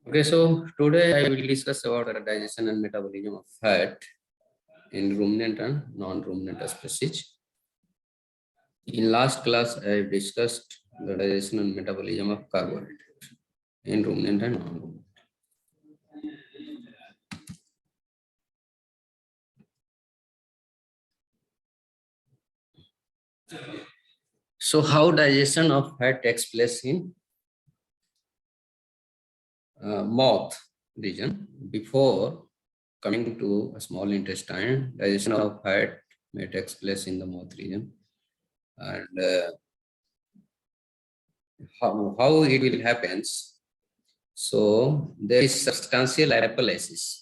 Okay, so today I will discuss about the digestion and metabolism of fat in ruminant and non-ruminant species. In last class, I discussed the digestion and metabolism of carbohydrate in ruminant and non-ruminant. So how digestion of fat takes place in mouth region? Before coming to a small intestine, digestion of fat may take place in the mouth region. And how it will happen? So there is substantial lipolysis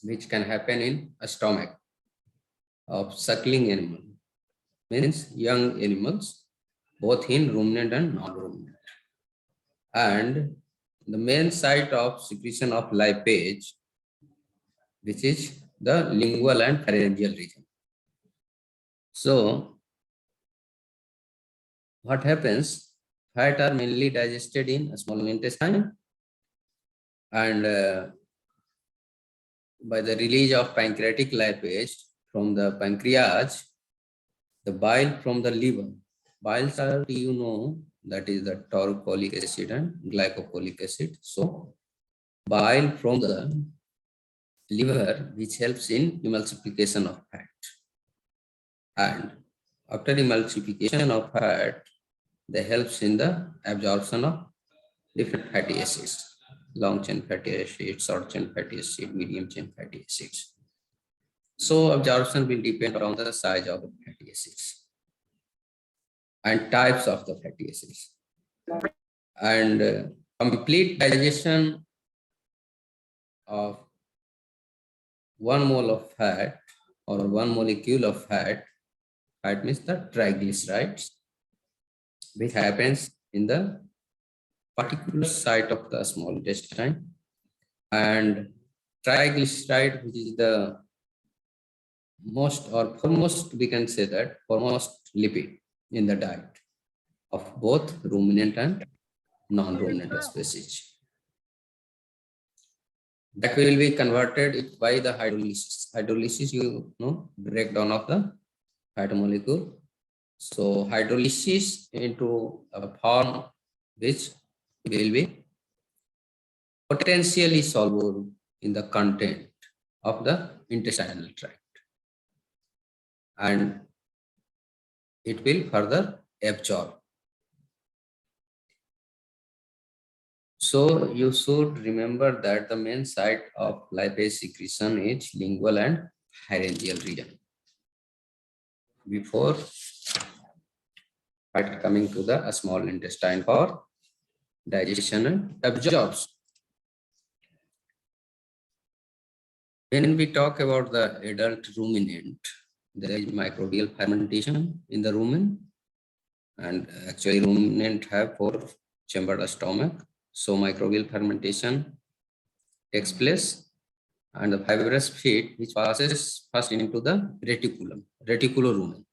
which can happen in a stomach of suckling animal, means young animals, both in ruminant and non-ruminant. And the main site of secretion of lipase, which is the lingual and pharyngeal region. So what happens? Fat are mainly digested in a small intestine, and by the release of pancreatic lipase from the pancreas, the bile from the liver. Biles are, that is the taurocolic acid and glycolic acid. So bile from the liver, which helps in emulsification of fat. And after emulsification of fat, they helps in the absorption of different fatty acids, long chain fatty acids, short chain fatty acids, medium chain fatty acids. So absorption will depend on the size of the fatty acids and types of the fatty acids. And complete digestion of 1 mole of fat or 1 molecule of fat means the triglycerides, which happens in the particular site of the small intestine. And triglyceride, which is the most or foremost, we can say that foremost lipid in the diet of both ruminant and non-ruminant species. That will be converted by the hydrolysis. Hydrolysis, breakdown of the fat molecule. So hydrolysis into a form which will be potentially soluble in the content of the intestinal tract, and it will further absorb. So you should remember that the main site of lipase secretion is lingual and pharyngeal region before coming to the small intestine for digestion and absorption. When we talk about the adult ruminant, there is microbial fermentation in the rumen, and actually ruminant have 4-chambered stomach. So microbial fermentation takes place, and the fibrous feed which passes first into the reticulorumen,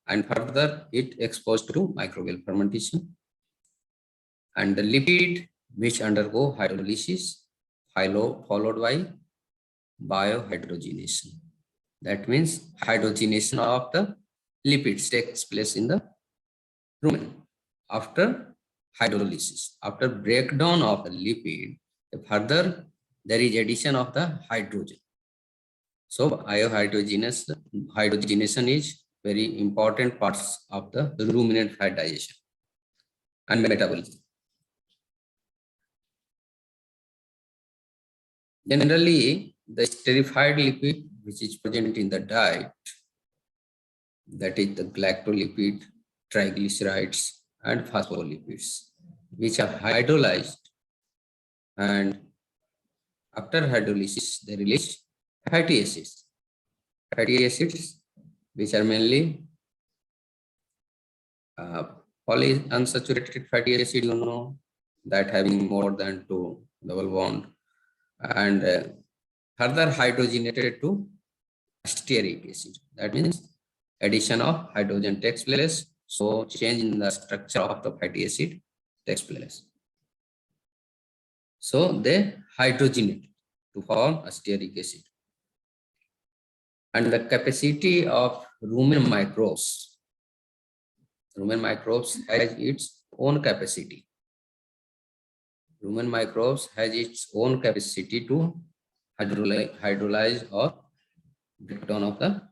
and further it exposed to microbial fermentation, and the lipid which undergo hydrolysis followed by biohydrogenation. That means hydrogenation of the lipids takes place in the rumen after hydrolysis. After breakdown of the lipid, further there is addition of the hydrogen. So hydrogenation is very important parts of the ruminant fat digestion and metabolism. Generally, the esterified lipid which is present in the diet, that is the galactolipid, triglycerides, and phospholipids, which are hydrolyzed, and after hydrolysis they release fatty acids. Fatty acids which are mainly polyunsaturated fatty acid, that having more than 2 double bond, and further hydrogenated to stearic acid. That means addition of hydrogen takes place. So change in the structure of the fatty acid takes place. So they hydrogenate to form a stearic acid. And the capacity of rumen microbes has its own capacity. Rumen microbes has its own capacity to hydrolyze or break down of the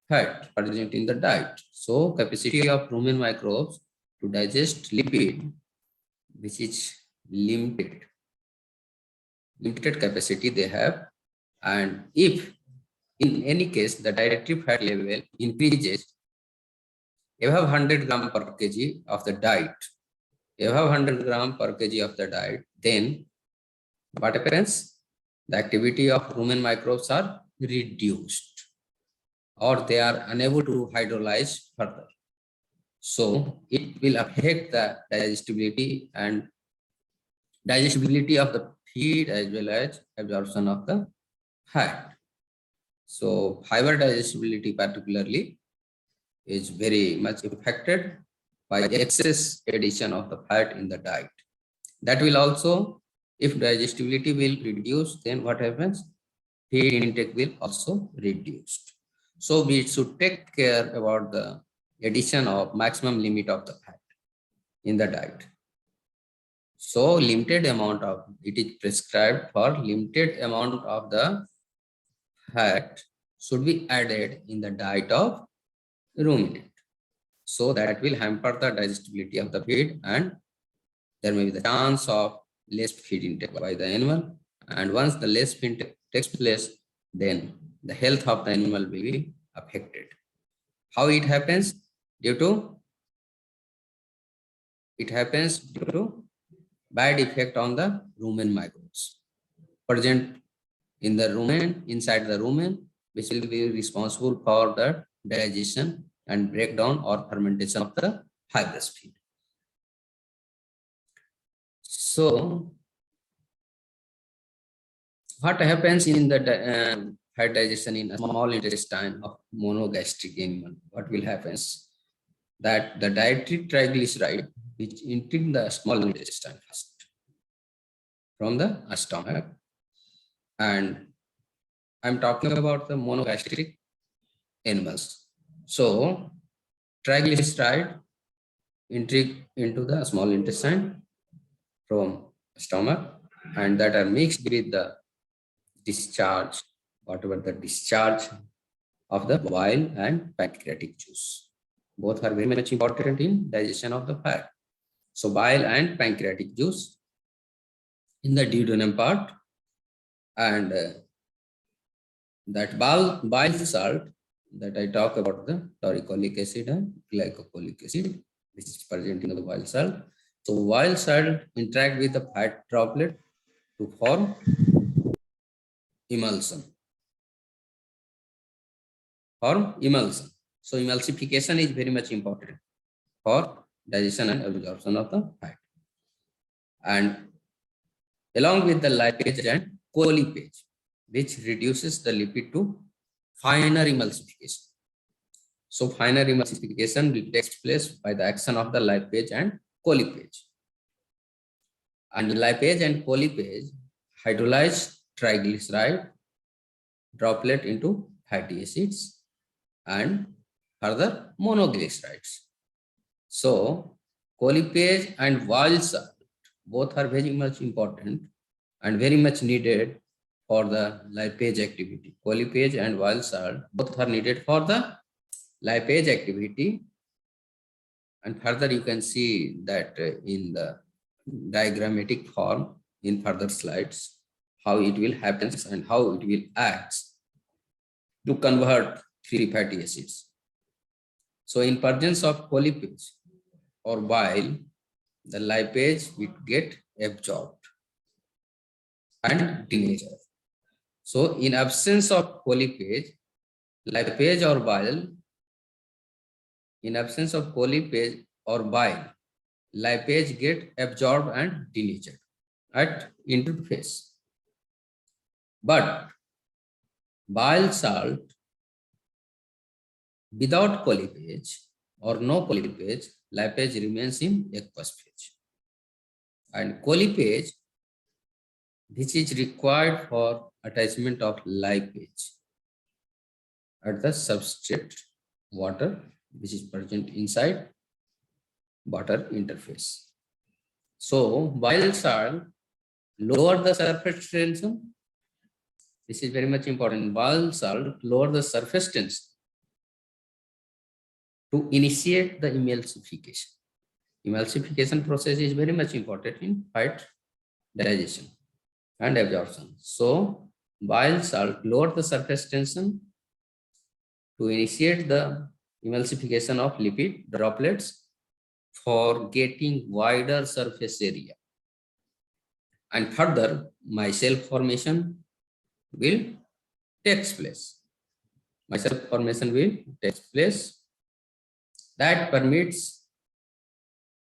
fat present in the diet. So capacity of rumen microbes to digest lipid, which is limited capacity they have. And if in any case the dietary fat level increases above 100 gram per kg of the diet, then what happens? The activity of rumen microbes are reduced, or they are unable to hydrolyze further. So it will affect the digestibility of the feed as well as absorption of the fat. So fiber digestibility particularly is very much affected by excess addition of the fat in the diet. That will also, if digestibility will reduce, then what happens? Feed intake will also reduce. So we should take care about the addition of maximum limit of the fat in the diet. So limited amount of it is prescribed for limited amount of the fat should be added in the diet of ruminant. So that will hamper the digestibility of the feed, and there may be the chance of less feed intake by the animal. And once the less feed intake takes place, then the health of the animal will be affected. How it happens? Due to bad effect on the rumen microbes present in the rumen, inside the rumen, which will be responsible for the digestion and breakdown or fermentation of the fibrous feed. So what happens in the fat digestion in a small intestine of monogastric animal? What will happen? That the dietary triglyceride which enter the small intestine first from the stomach, and I'm talking about the monogastric animals. So triglyceride enter into the small intestine from stomach, and that are mixed with the discharge, whatever the discharge of the bile and pancreatic juice. Both are very much important in digestion of the fat. So bile and pancreatic juice in the duodenum part, and that bile salt that I talk about, the taurocolic acid and glycolic acid, which is present in the bile salt. So bile salt interact with the fat droplet to form emulsion. So emulsification is very much important for digestion and absorption of the fat. And along with the lipase and colipase, which reduces the lipid to finer emulsification. So finer emulsification will take place by the action of the lipase and colipase. And lipase and colipase hydrolyze triglyceride droplet into fatty acids and further monoglycerides. So colipase and bile salt both are very much important and very much needed for the lipase activity. Colipase and bile salt both are needed for the lipase activity. And further you can see that in the diagrammatic form in further slides, how it will happen and how it will act to convert free fatty acids. So in presence of colipase or bile, the lipase will get absorbed and denatured. So in absence of colipase, lipase or bile, lipase get absorbed and denatured at interface. But bile salt without colipase or no colipase, lipase remains in aqueous phase. And colipase which is required for attachment of lipase at the substrate water, which is present inside water interface. So bile salt lower the surface tension. This is very much important. Bile salt lower the surface tension to initiate the emulsification. Emulsification process is very much important in fat digestion and absorption. So bile salt lower the surface tension to initiate the emulsification of lipid droplets for getting wider surface area. And further, micelle formation will take place. Micelle formation will take place that permits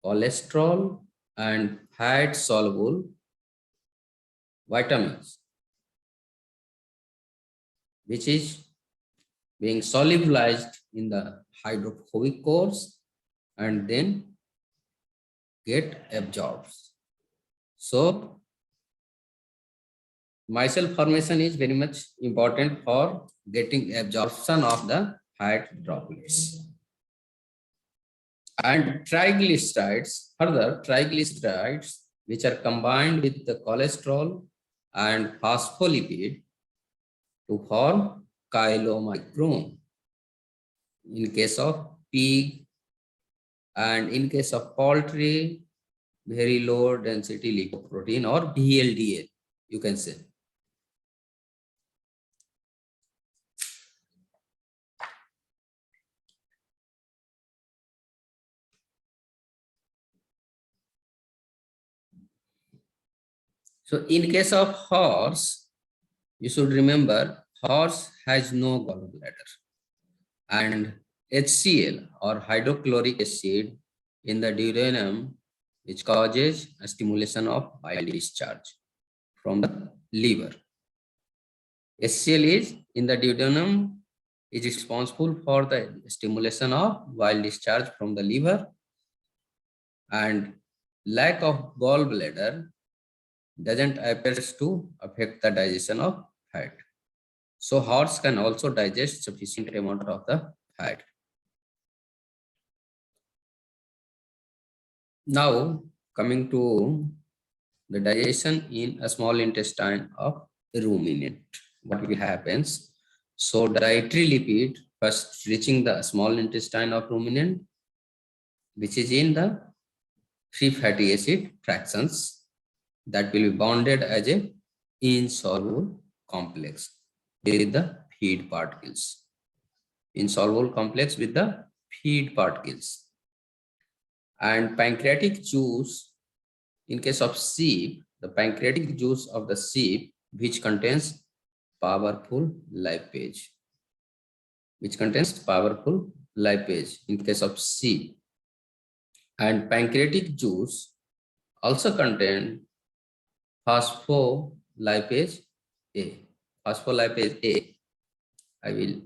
cholesterol and fat soluble vitamins, which is being solubilized in the hydrophobic cores and then get absorbed. So micelle formation is very much important for getting absorption of the fat droplets. And triglycerides, further triglycerides, which are combined with the cholesterol and phospholipid to form chylomicron in case of pig, and in case of poultry, very low density lipoprotein or VLDL, you can say. So in case of horse, you should remember horse has no gallbladder, and HCl or hydrochloric acid in the duodenum, which causes a stimulation of bile discharge from the liver. HCl is in the duodenum is responsible for the stimulation of bile discharge from the liver, and lack of gallbladder doesn't appear to affect the digestion of fat. So horse can also digest sufficient amount of the fat. Now coming to the digestion in a small intestine of ruminant, what will happens? So dietary lipid first reaching the small intestine of ruminant, which is in the free fatty acid fractions, that will be bonded as a insoluble complex with the feed particles. Insoluble complex with the feed particles. And pancreatic juice, in case of sheep, the pancreatic juice of the sheep, which contains powerful lipase, in case of sheep. And pancreatic juice also contain phospholipase A. Phospholipase A, I will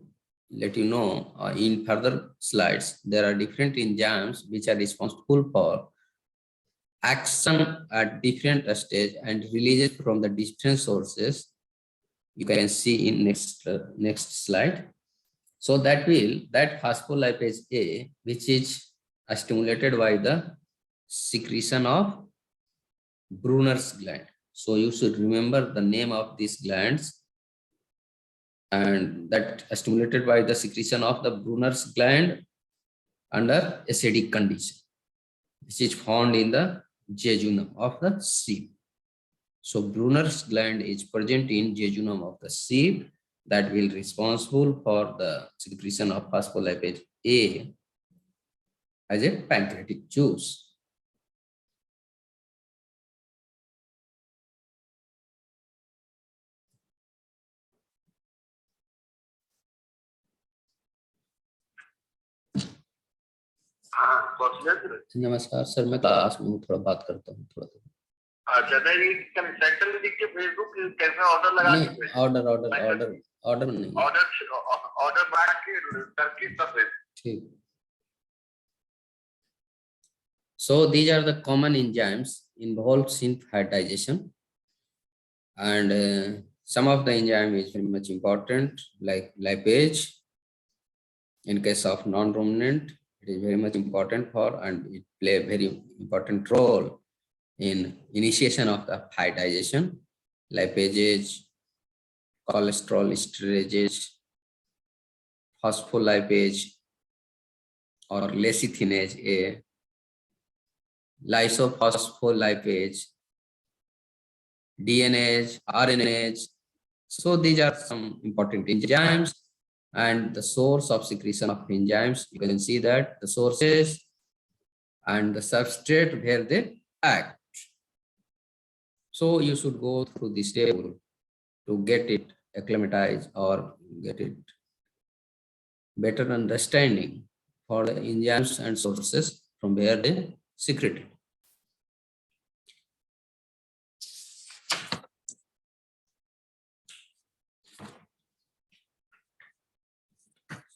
let you know in further slides. There are different enzymes which are responsible for action at different stage and releases from the different sources. You can see in next slide. So that phospholipase A, which is stimulated by the secretion of Brunner's gland. So you should remember the name of these glands, and that are stimulated by the secretion of the Brunner's gland under acidic condition, which is found in the jejunum of the sheep. So Brunner's gland is present in jejunum of the sheep, that will be responsible for the secretion of phospholipase A as a pancreatic juice. नमस्कार sir, मैं class में थोड़ा बात करता हूँ थोड़ा। अच्छा नहीं, सेंटर में लिख के भेज दूं कि कैसे ऑर्डर लगा के? ऑर्डर नहीं, ऑर्डर बांट के करके सब भेज। ठीक। So these are the common enzymes involved in fat digestion. And some of the enzyme is very much important, like lipase. In case of non-ruminant, it is very much important for, and it play a very important role in initiation of the fat digestion. Lipases, cholesterol esterases, phospholipase or lecithinase A, lysophospholipase, DNase, RNase. So these are some important enzymes, and the source of secretion of enzymes, you can see that the sources and the substrate where they act. So you should go through this table to get it acclimatized or get it better understanding for the enzymes and sources from where they secreted.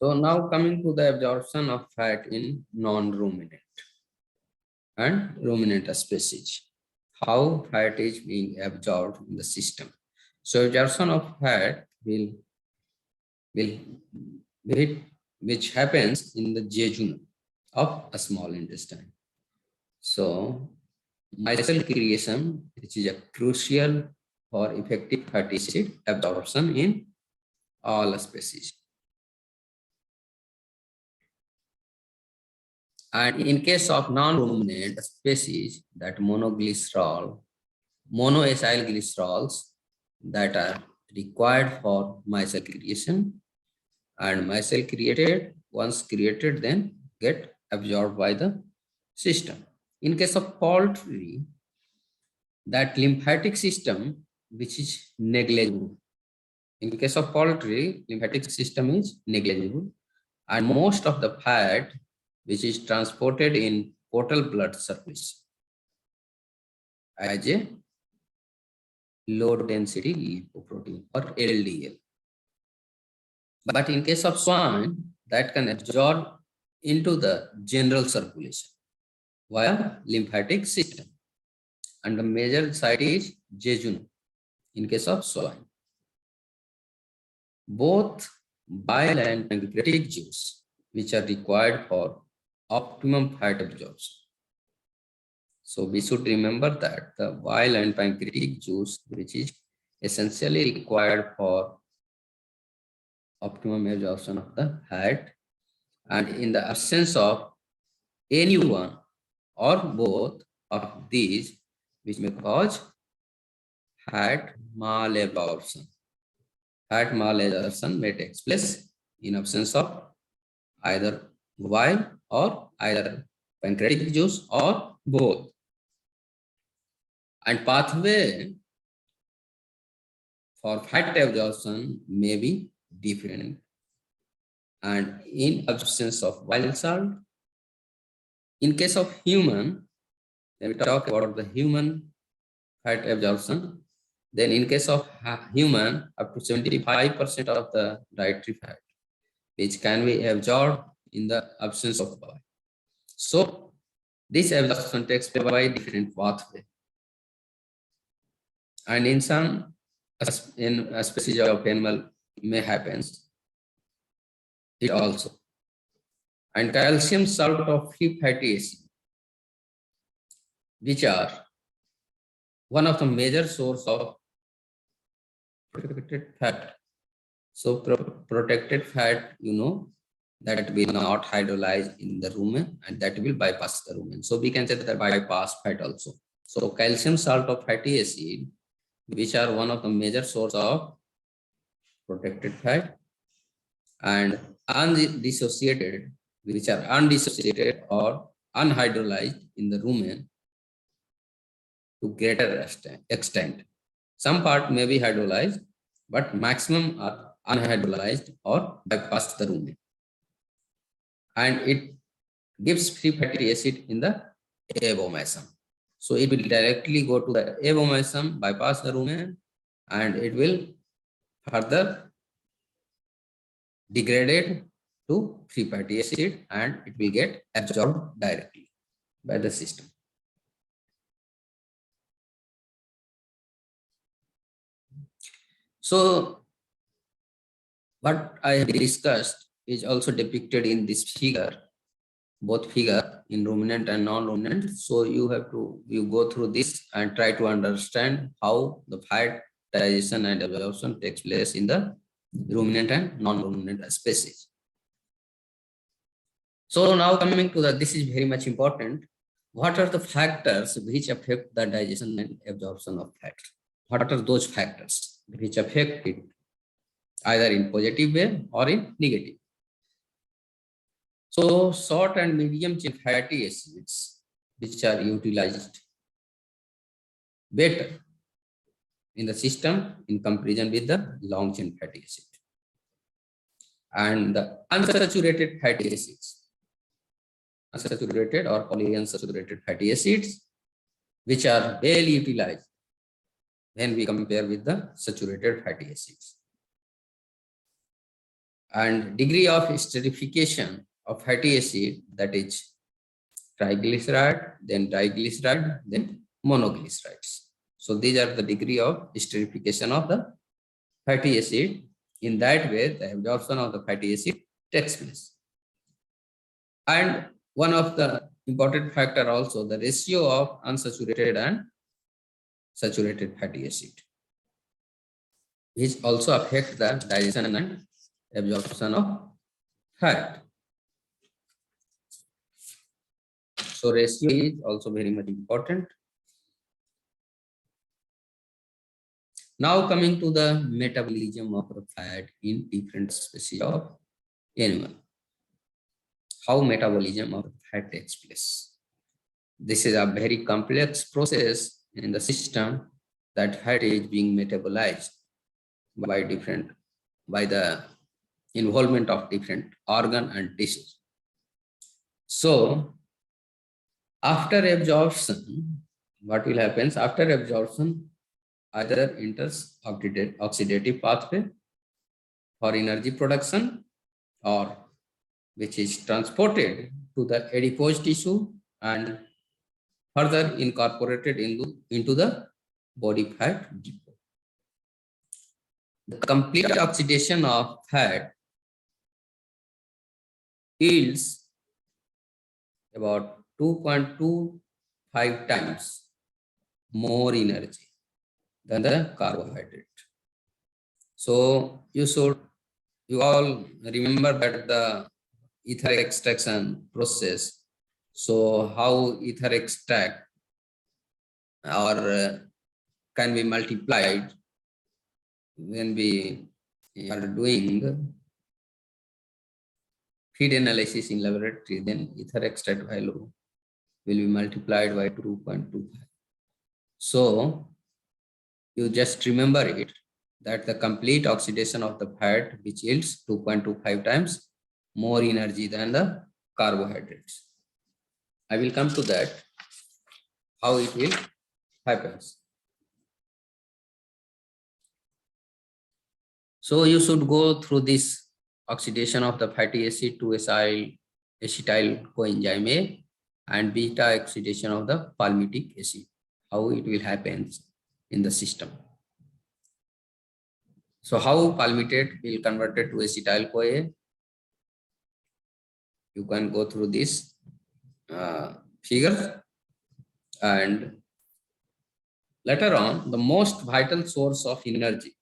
So now coming to the absorption of fat in non-ruminant and ruminant species. How fat is being absorbed in the system. So absorption of fat which happens in the jejunum of a small intestine. So micelle creation, which is a crucial for effective fatty acid absorption in all species. And in case of non-ruminant species, that monoacyl glycerols that are required for micelle creation, and micelle created, once created, then get absorbed by the system. In case of poultry, that lymphatic system, which is negligible. In case of poultry, lymphatic system is negligible, and most of the fat which is transported in portal blood circulation as a low density lipoprotein or LDL. But in case of swine, that can absorb into the general circulation via lymphatic system, and the major site is jejunum in case of swine. Both bile and pancreatic juice, which are required for optimum fat absorption. So we should remember that the bile and pancreatic juice, which is essentially required for optimum absorption of the fat, and in the absence of any one or both of these, which may cause fat malabsorption. Fat malabsorption may take place in absence of either bile or either pancreatic juice or both. And pathway for fat absorption may be different. And in absence of bile salt, in case of human, when we talk about the human fat absorption, then in case of human, up to 75% of the dietary fat, which can be absorbed in the absence of bile. So this absorption takes place by different pathway. And in some, in a species of animal may happen it also. And calcium salt of free fatty acid, which are one of the major source of protected fat. So protected fat, you know, that will not hydrolyze in the rumen, and that will bypass the rumen. So we can say that bypass fat also. So calcium salt of fatty acid, which are one of the major source of protected fat, and undissociated, which are undissociated or unhydrolyzed in the rumen to greater extent. Some part may be hydrolyzed, but maximum are unhydrolyzed or bypass the rumen. And it gives free fatty acid in the abomasum. So it will directly go to the abomasum, bypass the rumen, and it will further degraded to free fatty acid, and it will get absorbed directly by the system. So what I have discussed is also depicted in this figure, both figure in ruminant and non-ruminant. So you go through this and try to understand how the fat digestion and absorption takes place in the ruminant and non-ruminant species. So now coming to this is very much important. What are the factors which affect the digestion and absorption of fat? What are those factors which affect it either in positive way or in negative? So short and medium chain fatty acids which are utilized better in the system in comparison with the long chain fatty acid. And the unsaturated fatty acids, unsaturated or polyunsaturated fatty acids, which are well utilized when we compare with the saturated fatty acids. And degree of esterification of fatty acid, that is triglyceride, then diglyceride, then monoglycerides. So these are the degree of esterification of the fatty acid. In that way, the absorption of the fatty acid takes place. And one of the important factor also, the ratio of unsaturated and saturated fatty acid, which also affect the digestion and absorption of fat. So ratio is also very much important. Now coming to the metabolism of the fat in different species of animal. How metabolism of fat takes place. This is a very complex process in the system that fat is being metabolized by the involvement of different organ and tissues. So after absorption, what will happen? After absorption, either enters oxidative pathway for energy production, or which is transported to the adipose tissue and further incorporated into the body fat depot. The complete oxidation of fat yields about 2.25 times more energy than the carbohydrate. So you all remember that the ether extraction process. So how ether extract or can be multiplied when we are doing feed analysis in laboratory, then ether extract value will be multiplied by 2.25. So you just remember it, that the complete oxidation of the fat which yields 2.25 times more energy than the carbohydrates. I will come to that, how it will happen. So you should go through this oxidation of the fatty acid to acetyl coenzyme A and beta oxidation of the palmitic acid, how it will happen in the system. So how palmitate will converted to acetyl CoA? You can go through this figure, and later on the most vital source of energy,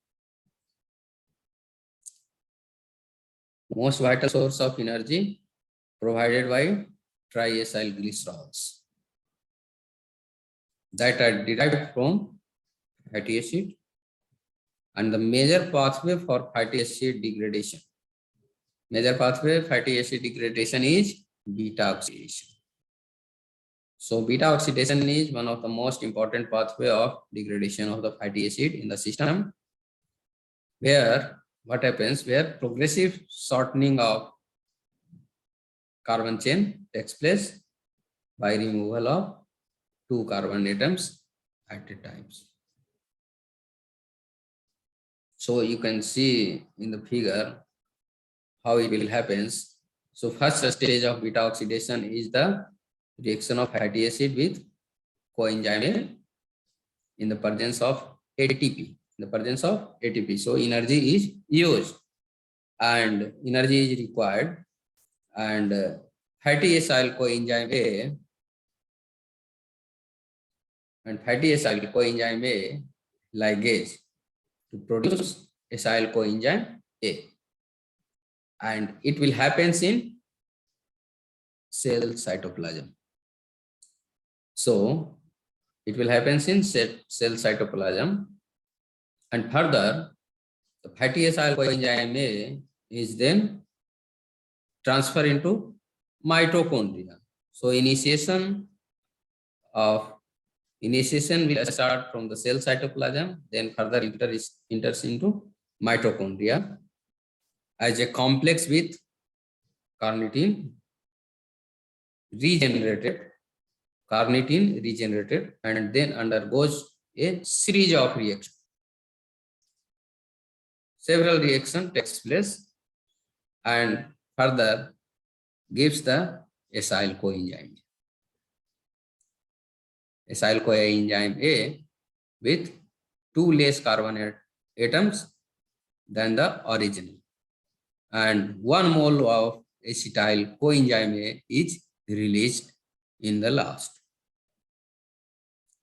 provided by triacylglycerols that are derived from fatty acid, and the major pathway for fatty acid degradation. Major pathway fatty acid degradation is beta oxidation. So beta oxidation is one of the most important pathway of degradation of the fatty acid in the system, where what happens, where progressive shortening of carbon chain takes place by removal of 2 carbon atoms at a time. So you can see in the figure how it will happen. So first stage of beta oxidation is the reaction of fatty acid with coenzyme A in the presence of ATP. the presence of ATP. So energy is used and energy is required, and fatty acyl coenzyme A and fatty acyl coenzyme A ligase to produce acyl coenzyme A, and it will happen in cell cytoplasm. So it will happen in cell cytoplasm, and further the fatty acyl coenzyme A is then transferred into mitochondria. So initiation will start from the cell cytoplasm, then further enters into mitochondria as a complex with carnitine regenerated, and then undergoes a series of reactions. Several reactions takes place and further gives the acyl coenzyme. Acyl coenzyme A with 2 less carbon atoms than the original, and 1 mole of acetyl coenzyme A is released in the last.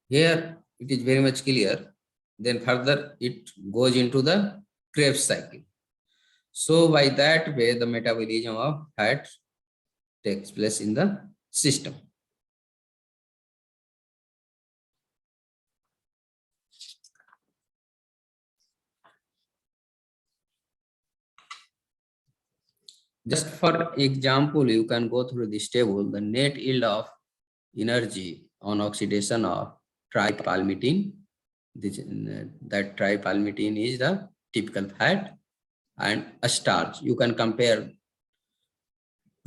Here it is very much clear. Then further it goes into the Krebs cycle. So by that way the metabolism of fat takes place in the system. Just for example, you can go through this table. The net yield of energy on oxidation of tripalmitin. That tripalmitin is the typical fat, and a starch. You can compare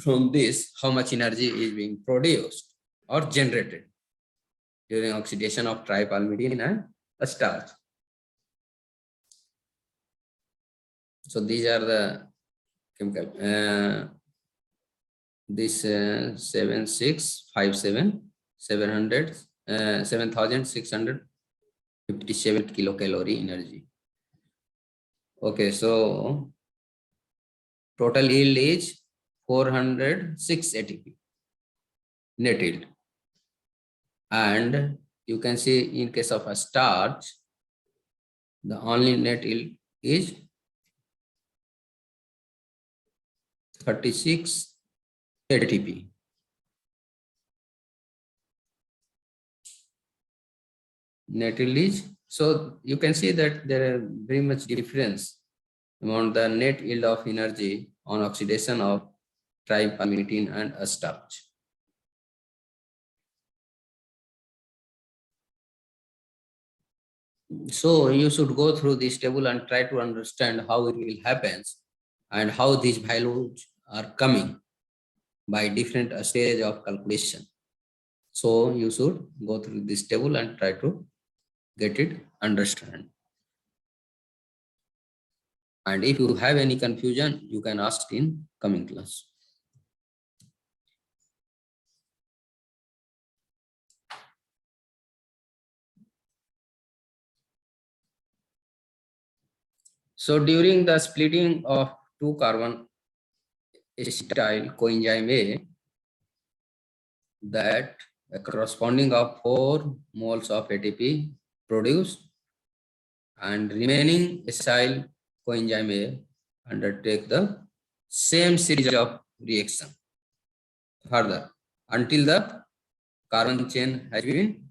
from this how much energy is being produced or generated during oxidation of tripalmitin and a starch. So these are the chemical. This 7,657 kilocalorie energy. Okay, so total yield is 406 ATP net yield, and you can see in case of a starch, the only net yield is 36 ATP. Net yield is, so you can see that there are very much difference among the net yield of energy on oxidation of tripalmitin and a starch. So you should go through this table and try to understand how it will happen and how these values are coming by different stage of calculation. So you should go through this table and try to get it understand. And if you have any confusion, you can ask in coming class. So during the splitting of 2-carbon acetyl coenzyme A, that corresponding of 4 moles of ATP produced, and remaining acyl coenzyme A undertake the same series of reaction further until the carbon chain has been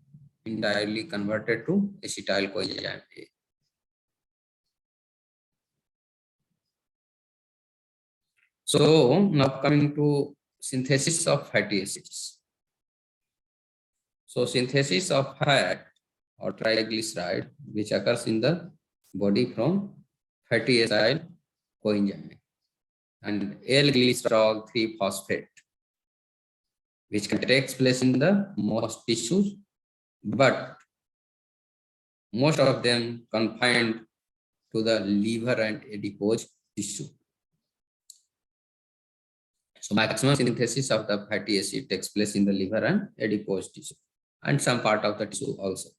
entirely converted to acetyl coenzyme A. So now coming to synthesis of fatty acids. So synthesis of fat or triglyceride, which occurs in the body from fatty acyl coenzyme and L-glycerol 3-phosphate, which can take place in the most tissues, but most of them confined to the liver and adipose tissue. So maximum synthesis of the fatty acid takes place in the liver and adipose tissue and some part of the tissue also.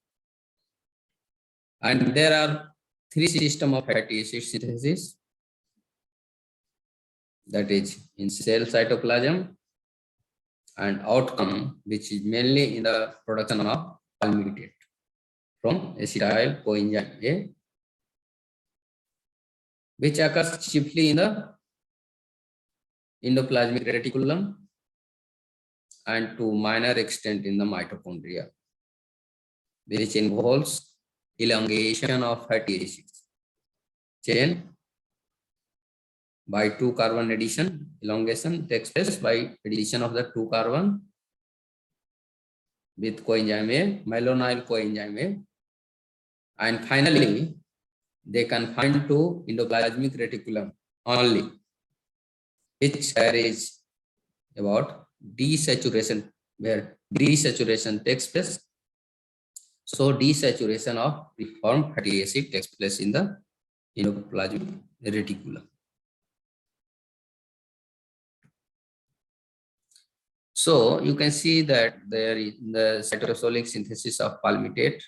And there are three system of fatty acid synthesis, that is in cell cytoplasm, and outcome, which is mainly in the production of palmitate from acetyl coenzyme A, which occurs chiefly in the endoplasmic reticulum and to minor extent in the mitochondria, which involves elongation of fatty acids chain by 2 carbon addition. Elongation takes place by addition of the 2 carbon with coenzyme A, malonyl coenzyme A, and finally they confine to endoplasmic reticulum only, which carries about desaturation, where desaturation takes place. So desaturation of preformed fatty acid takes place in the endoplasmic reticulum. So you can see that there is the cytosolic synthesis of palmitate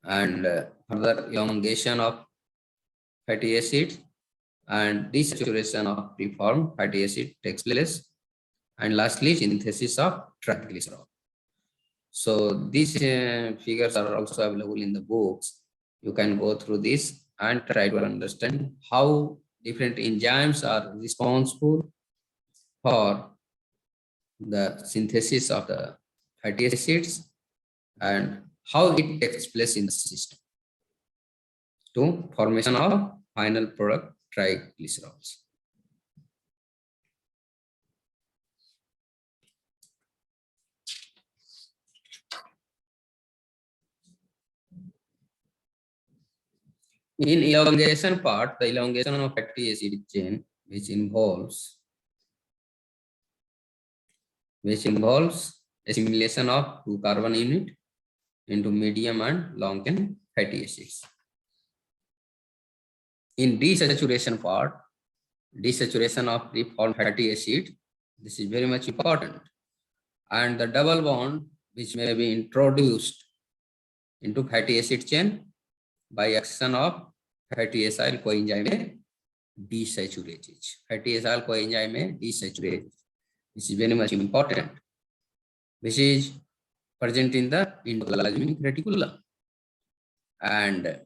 and further elongation of fatty acid and desaturation of preformed fatty acid takes place, and lastly synthesis of triglycerol. So these figures are also available in the books. You can go through this and try to understand how different enzymes are responsible for the synthesis of the fatty acids and how it takes place in the system to formation of final product triglycerols. In elongation part, the elongation of fatty acid chain, which involves assimilation of 2 carbon unit into medium and long chain fatty acids. In desaturation part, desaturation of preformed fatty acid, this is very much important, and the double bond which may be introduced into fatty acid chain by action of fatty acyl coenzyme A desaturases. Fatty acyl coenzyme A desaturases. This is very much important, which is present in the endoplasmic reticulum. And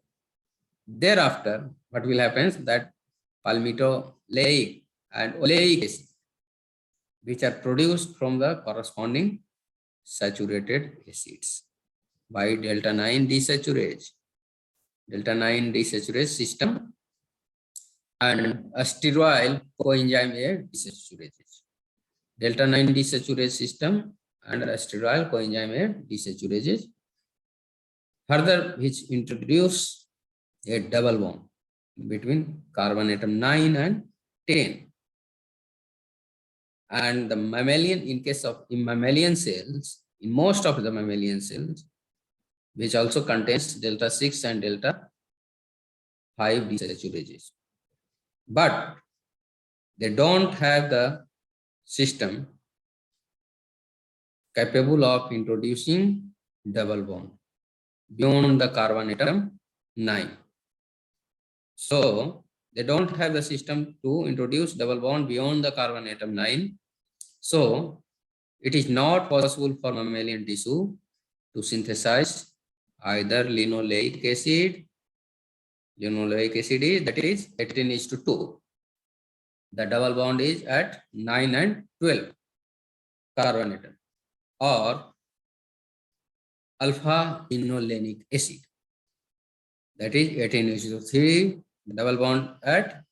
thereafter, what will happen is that palmitoleic and oleic acid, which are produced from the corresponding saturated acids by delta 9 desaturase. Delta 9 desaturase system and a steroid coenzyme A desaturases. Delta 9 desaturase system and a steroid coenzyme A desaturases. Further, which introduce a double bond between carbon atom 9 and 10. And the mammalian, in case of in mammalian cells, in most of the mammalian cells, which also contains delta 6 and delta 5 desaturases. But they don't have the system capable of introducing double bond beyond the carbon atom 9. So they don't have the system to introduce double bond beyond the carbon atom 9. So it is not possible for mammalian tissue to synthesize either linoleic acid. Linoleic acid is, that is 18:2. The double bond is at 9 and 12 carbon atom, or alpha linolenic acid, that is 18:3, double bond at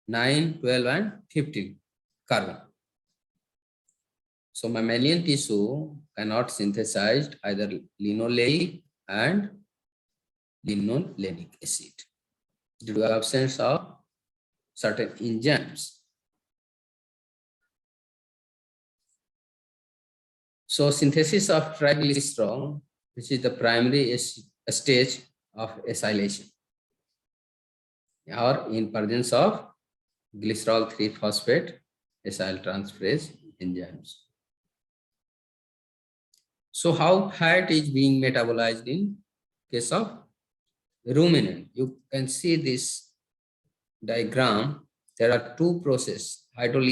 9, 12 and 15 carbon. So mammalian tissue cannot synthesize either linoleic and linolenic acid due to absence of certain enzymes. So synthesis of triglycerol, which is the primary stage of acylation, or in presence of glycerol 3-phosphate acyl transferase enzymes. So how fat is being metabolized in case of ruminant. You can see this diagram. There are two processes, hydrolysis